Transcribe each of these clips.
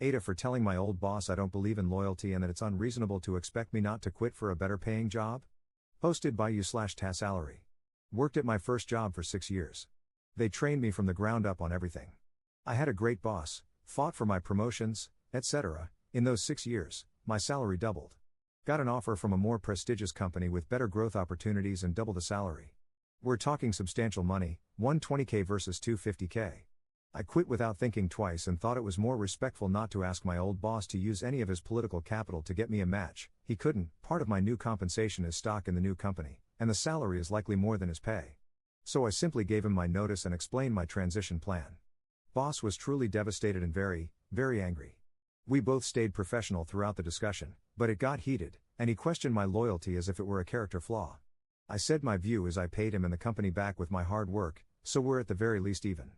AITAH for telling my old boss I don't believe in loyalty and that it's unreasonable to expect me not to quit for a better paying job? Posted by you/ta salary. Worked at my first job for 6 years. They trained me from the ground up on everything. I had a great boss, fought for my promotions, etc. In those 6 years, my salary doubled. Got an offer from a more prestigious company with better growth opportunities and double the salary. We're talking substantial money, $120K versus $250K. I quit without thinking twice and thought it was more respectful not to ask my old boss to use any of his political capital to get me a match. He couldn't. Part of my new compensation is stock in the new company, and the salary is likely more than his pay. So I simply gave him my notice and explained my transition plan. Boss was truly devastated and very, very angry. We both stayed professional throughout the discussion, but it got heated, and he questioned my loyalty as if it were a character flaw. I said my view is I paid him and the company back with my hard work, so we're at the very least even.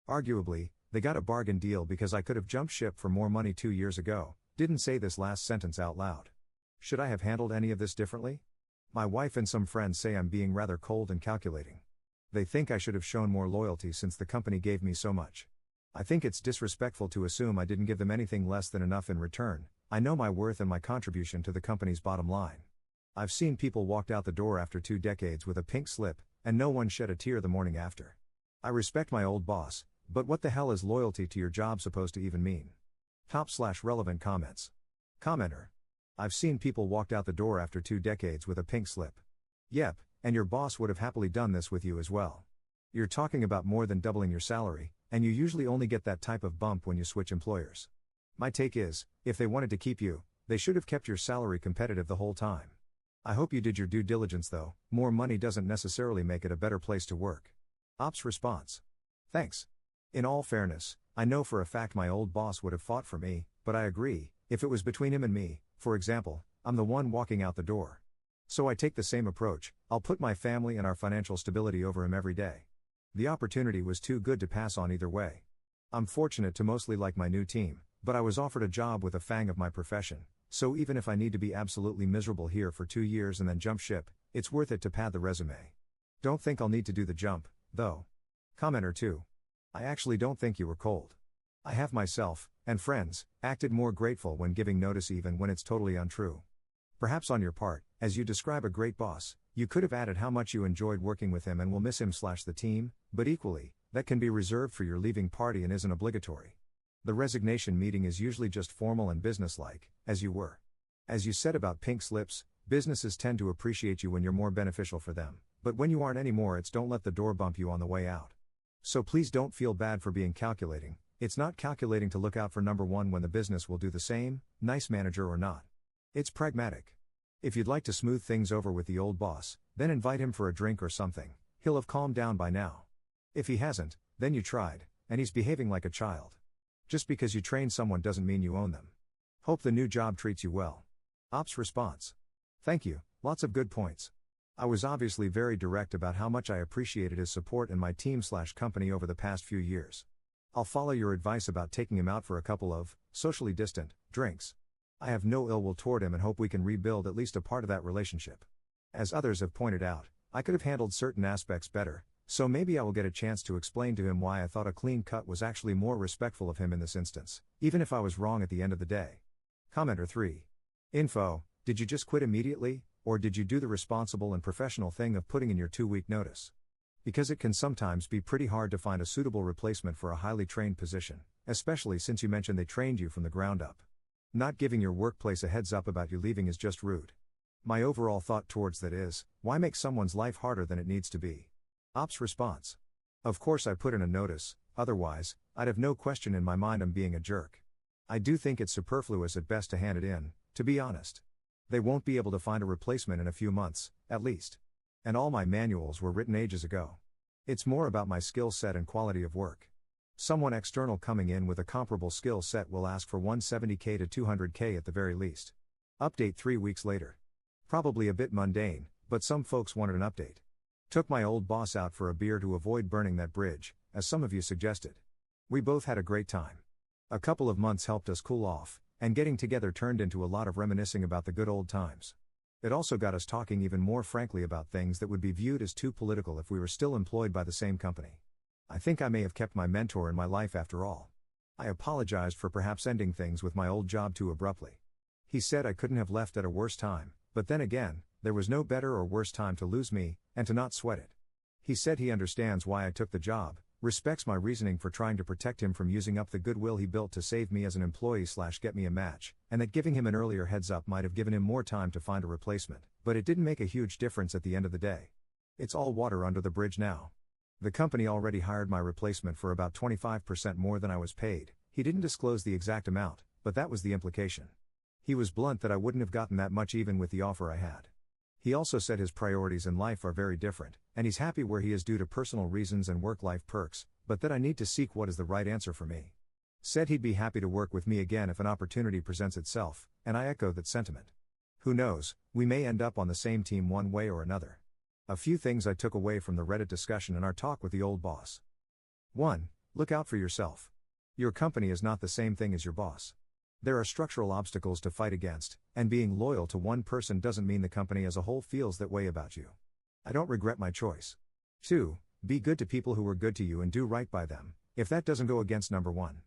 Arguably, they got a bargain deal because I could have jumped ship for more money 2 years ago. Didn't say this last sentence out loud. Should I have handled any of this differently? My wife and some friends say I'm being rather cold and calculating. They think I should have shown more loyalty since the company gave me so much. I think it's disrespectful to assume I didn't give them anything less than enough in return. I know my worth and my contribution to the company's bottom line. I've seen people walked out the door after 2 decades with a pink slip, and no one shed a tear the morning after. I respect my old boss, but what the hell is loyalty to your job supposed to even mean? Top/relevant comments. Commenter. I've seen people walked out the door after 2 decades with a pink slip. Yep, and your boss would have happily done this with you as well. You're talking about more than doubling your salary, and you usually only get that type of bump when you switch employers. My take is, if they wanted to keep you, they should have kept your salary competitive the whole time. I hope you did your due diligence though. More money doesn't necessarily make it a better place to work. Ops response. Thanks. In all fairness, I know for a fact my old boss would have fought for me, but I agree, if it was between him and me, for example, I'm the one walking out the door. So I take the same approach. I'll put my family and our financial stability over him every day. The opportunity was too good to pass on either way. I'm fortunate to mostly like my new team, but I was offered a job with a fang of my profession, so even if I need to be absolutely miserable here for 2 years and then jump ship, it's worth it to pad the resume. Don't think I'll need to do the jump, though. Commenter 2. I actually don't think you were cold. I have myself, and friends, acted more grateful when giving notice even when it's totally untrue. Perhaps on your part, as you describe a great boss, you could have added how much you enjoyed working with him and will miss him/the team, but equally, that can be reserved for your leaving party and isn't obligatory. The resignation meeting is usually just formal and businesslike, as you were. As you said about pink slips, businesses tend to appreciate you when you're more beneficial for them, but when you aren't anymore it's don't let the door bump you on the way out. So please don't feel bad for being calculating. It's not calculating to look out for number one when the business will do the same, nice manager or not. It's pragmatic. If you'd like to smooth things over with the old boss, then invite him for a drink or something. He'll have calmed down by now. If he hasn't, then you tried, and he's behaving like a child. Just because you train someone doesn't mean you own them. Hope the new job treats you well. Ops response. Thank you, lots of good points. I was obviously very direct about how much I appreciated his support and my team/company over the past few years. I'll follow your advice about taking him out for a couple of, socially distant, drinks. I have no ill will toward him and hope we can rebuild at least a part of that relationship. As others have pointed out, I could have handled certain aspects better, so maybe I will get a chance to explain to him why I thought a clean cut was actually more respectful of him in this instance, even if I was wrong at the end of the day. Commenter 3. Info, did you just quit immediately, or did you do the responsible and professional thing of putting in your 2-week notice? Because it can sometimes be pretty hard to find a suitable replacement for a highly trained position, especially since you mentioned they trained you from the ground up. Not giving your workplace a heads up about you leaving is just rude. My overall thought towards that is, why make someone's life harder than it needs to be? Ops response. Of course I put in a notice, otherwise, I'd have no question in my mind I'm being a jerk. I do think it's superfluous at best to hand it in, to be honest. They won't be able to find a replacement in a few months, at least. And all my manuals were written ages ago. It's more about my skill set and quality of work. Someone external coming in with a comparable skill set will ask for $170K to $200K at the very least. Update 3 weeks later. Probably a bit mundane, but some folks wanted an update. Took my old boss out for a beer to avoid burning that bridge, as some of you suggested. We both had a great time. A couple of months helped us cool off, and getting together turned into a lot of reminiscing about the good old times. It also got us talking even more frankly about things that would be viewed as too political if we were still employed by the same company. I think I may have kept my mentor in my life after all. I apologized for perhaps ending things with my old job too abruptly. He said I couldn't have left at a worse time, but then again, there was no better or worse time to lose me, and to not sweat it. He said he understands why I took the job, respects my reasoning for trying to protect him from using up the goodwill he built to save me as an employee / get me a match, and that giving him an earlier heads up might have given him more time to find a replacement, but it didn't make a huge difference at the end of the day. It's all water under the bridge now. The company already hired my replacement for about 25% more than I was paid. He didn't disclose the exact amount, but that was the implication. He was blunt that I wouldn't have gotten that much even with the offer I had. He also said his priorities in life are very different, and he's happy where he is due to personal reasons and work-life perks, but that I need to seek what is the right answer for me. Said he'd be happy to work with me again if an opportunity presents itself, and I echo that sentiment. Who knows, we may end up on the same team one way or another. A few things I took away from the Reddit discussion and our talk with the old boss. 1. Look out for yourself. Your company is not the same thing as your boss. There are structural obstacles to fight against, and being loyal to one person doesn't mean the company as a whole feels that way about you. I don't regret my choice. 2. Be good to people who were good to you and do right by them, if that doesn't go against number 1.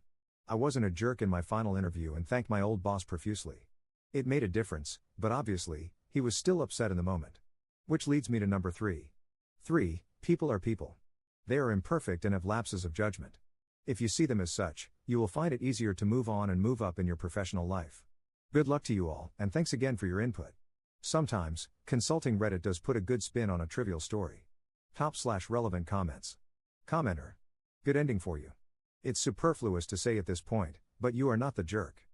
I wasn't a jerk in my final interview and thanked my old boss profusely. It made a difference, but obviously, he was still upset in the moment. Which leads me to number 3. 3. People are people. They are imperfect and have lapses of judgment. If you see them as such, you will find it easier to move on and move up in your professional life. Good luck to you all, and thanks again for your input. Sometimes, consulting Reddit does put a good spin on a trivial story. Top/relevant comments. Commenter. Good ending for you. It's superfluous to say at this point, but you are not the jerk.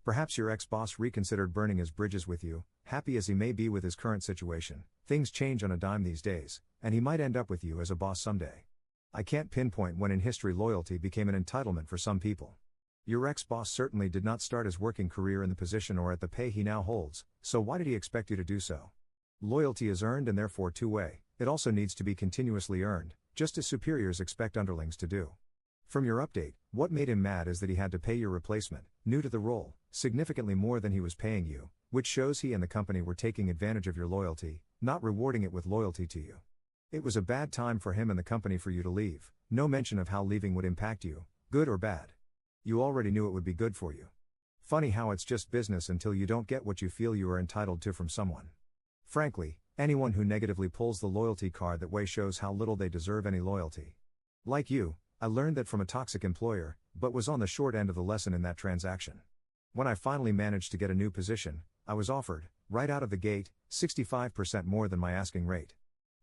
Perhaps your ex-boss reconsidered burning his bridges with you, happy as he may be with his current situation. Things change on a dime these days, and he might end up with you as a boss someday. I can't pinpoint when in history loyalty became an entitlement for some people. Your ex-boss certainly did not start his working career in the position or at the pay he now holds, so why did he expect you to do so? Loyalty is earned and therefore two-way. It also needs to be continuously earned, just as superiors expect underlings to do. From your update, what made him mad is that he had to pay your replacement, new to the role, significantly more than he was paying you, which shows he and the company were taking advantage of your loyalty, not rewarding it with loyalty to you. It was a bad time for him and the company for you to leave, no mention of how leaving would impact you, good or bad. You already knew it would be good for you. Funny how it's just business until you don't get what you feel you are entitled to from someone. Frankly, anyone who negatively pulls the loyalty card that way shows how little they deserve any loyalty. Like you, I learned that from a toxic employer, but was on the short end of the lesson in that transaction. When I finally managed to get a new position, I was offered, right out of the gate, 65% more than my asking rate.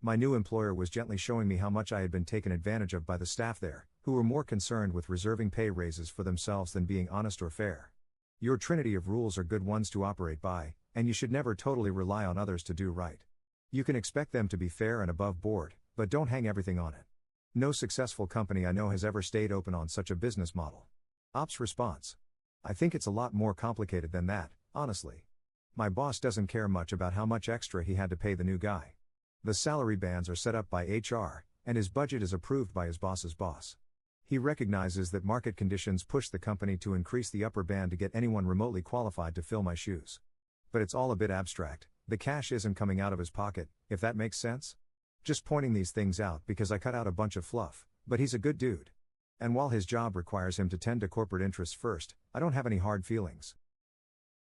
My new employer was gently showing me how much I had been taken advantage of by the staff there, who were more concerned with reserving pay raises for themselves than being honest or fair. Your trinity of rules are good ones to operate by, and you should never totally rely on others to do right. You can expect them to be fair and above board, but don't hang everything on it. No successful company I know has ever stayed open on such a business model. Ops response. I think it's a lot more complicated than that, honestly. My boss doesn't care much about how much extra he had to pay the new guy. The salary bands are set up by HR, and his budget is approved by his boss's boss. He recognizes that market conditions push the company to increase the upper band to get anyone remotely qualified to fill my shoes. But it's all a bit abstract, the cash isn't coming out of his pocket, if that makes sense? Just pointing these things out because I cut out a bunch of fluff, but he's a good dude. And while his job requires him to tend to corporate interests first, I don't have any hard feelings.